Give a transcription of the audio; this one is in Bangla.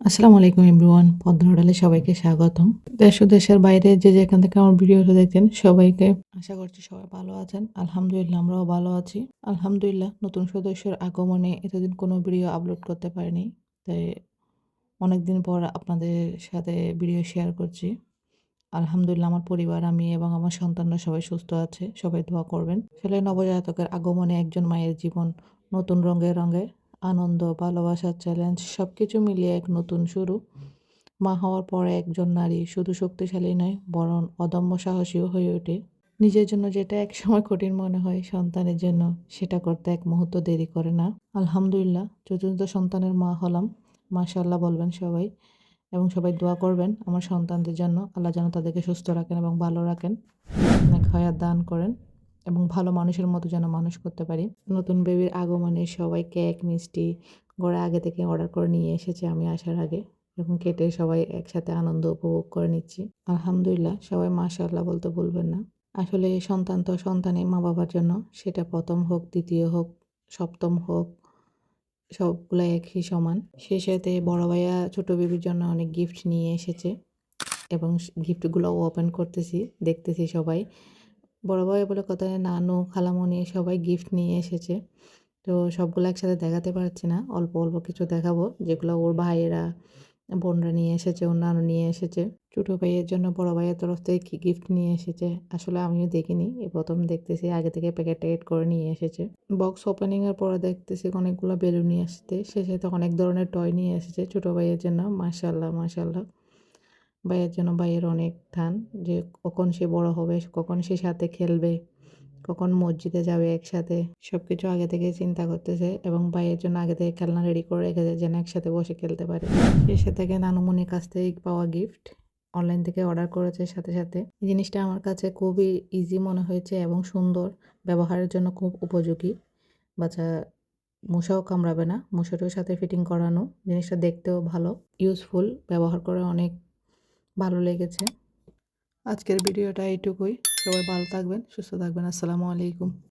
আসসালামু আলাইকুম এভরিওয়ান। পদ্মা হোটেলে সবাইকে স্বাগতম। দেশ ও দেশের বাইরে যে যেখান থেকে আমার ভিডিওটা দেখছেন সবাইকে আশা করছি সবাই ভালো আছেন। আলহামদুলিল্লাহ আমরাও ভালো আছি। আলহামদুলিল্লাহ নতুন সদস্যের আগমনে এতদিন কোনো ভিডিও আপলোড করতে পারিনি। তাই অনেকদিন পর আপনাদের সাথে ভিডিও শেয়ার করছি। আলহামদুলিল্লাহ আমার পরিবার, আমি এবং আমার সন্তানরা সবাই সুস্থ আছে। সবাই দোয়া করবেন। আসলে নবজাতকের আগমনে একজন মায়ের জীবন নতুন রঙে রঙে আনন্দ, ভালোবাসার চ্যালেঞ্জ সবকিছু মিলিয়ে এক নতুন শুরু। মা হওয়ার পরে একজন নারী শুধু শক্তিশালী নয়, বরং অদম্য সাহসীও হয়ে ওঠে। নিজের জন্য যেটা একসময় কঠিন মনে হয়, সন্তানের জন্য সেটা করতে এক মুহূর্ত দেরি করে না। আলহামদুলিল্লাহ চতুর্থ সন্তানের মা হলাম। মাশাআল্লাহ বলবেন সবাই এবং সবাই দোয়া করবেন আমার সন্তানদের জন্য। আল্লাহ যেন তাদেরকে সুস্থ রাখেন এবং ভালো রাখেন। অনেক হায়াত দান করেন এবং ভালো মানুষের মতো যেন মানুষ করতে পারি। নতুন বেবির আগমনে সবাই কেক, মিষ্টি ঘরে আগে থেকে অর্ডার করে নিয়ে এসেছে আমি আসার আগে। এখন কেটে সবাই একসাথে আনন্দ উপভোগ করে নিচ্ছি। আলহামদুলিল্লাহ সবাই মাশাআল্লাহ বলতে ভুলবেন না। আসলে সন্তান তো সন্তানই মা-বাবার জন্য। সেটা ১ম হোক, ২য় হোক, ৭ম হোক, সবগুলা একই সমান। সেই সাথে বড় ভাইয়া ছোট বেবির জন্য অনেক গিফট নিয়ে এসেছে এবং গিফটগুলোও ওপেন করতেছি, দেখতেছি সবাই। বড় ভাই বলে কথা, নানু, খালামণি সবাই গিফট নিয়ে এসেছে। তো সবগুলো একসাথে দেখাতে পারছি না। অল্প, অল্প কিছু দেখাবো যেগুলো ওর ভাইয়েরা, বোনরা নিয়ে এসেছে, ওর নানু নিয়ে এসেছে। ছোট ভাইয়ের জন্য বড় ভাইয়ের তরফ থেকে কি গিফট নিয়ে এসেছে আসলে আমিও দেখিনি। এই ১ম দেখতেছি, আগে থেকে প্যাকেট-ট্যাকেট করে নিয়ে এসেছে। বক্স ওপেনিং এর পরে দেখতেছি অনেকগুলো বেলুন নিয়ে আসছে। সে সাথে অনেক ধরনের টয় নিয়ে এসেছে ছোট ভাইয়ের জন্য। মাশাআল্লাহ, মাশাআল্লাহ। ভাইয়ের জন্য ভাইয়ের অনেক টান যে কখন সে বড় হবে, কখন সে সাথে খেলবে, কখন মসজিদে যাবে একসাথে। সবকিছু আগে থেকে চিন্তা করতেছে এবং ভাইয়ের জন্য আগে থেকে খেলনা রেডি করে রেখেছে যেন একসাথে বসে খেলতে পারে। সে থেকে নানুমনির কাছ থেকে পাওয়া গিফট অনলাইন থেকে অর্ডার করেছে সাথে, সাথে। এই জিনিসটা আমার কাছে খুবই ইজি মনে হয়েছে এবং সুন্দর, ব্যবহারের জন্য খুব উপযোগী। বাচ্চা মশাও কামড়াবে না। মশারির সাথে ফিটিং করানো। জিনিসটা দেখতেও ভালো, ইউজফুল, ব্যবহার করে অনেক ভালো লেগেছে। আজকের ভিডিওটা এইটুকুই। সবাই ভালো থাকবেন, সুস্থ থাকবেন। আসসালামু আলাইকুম।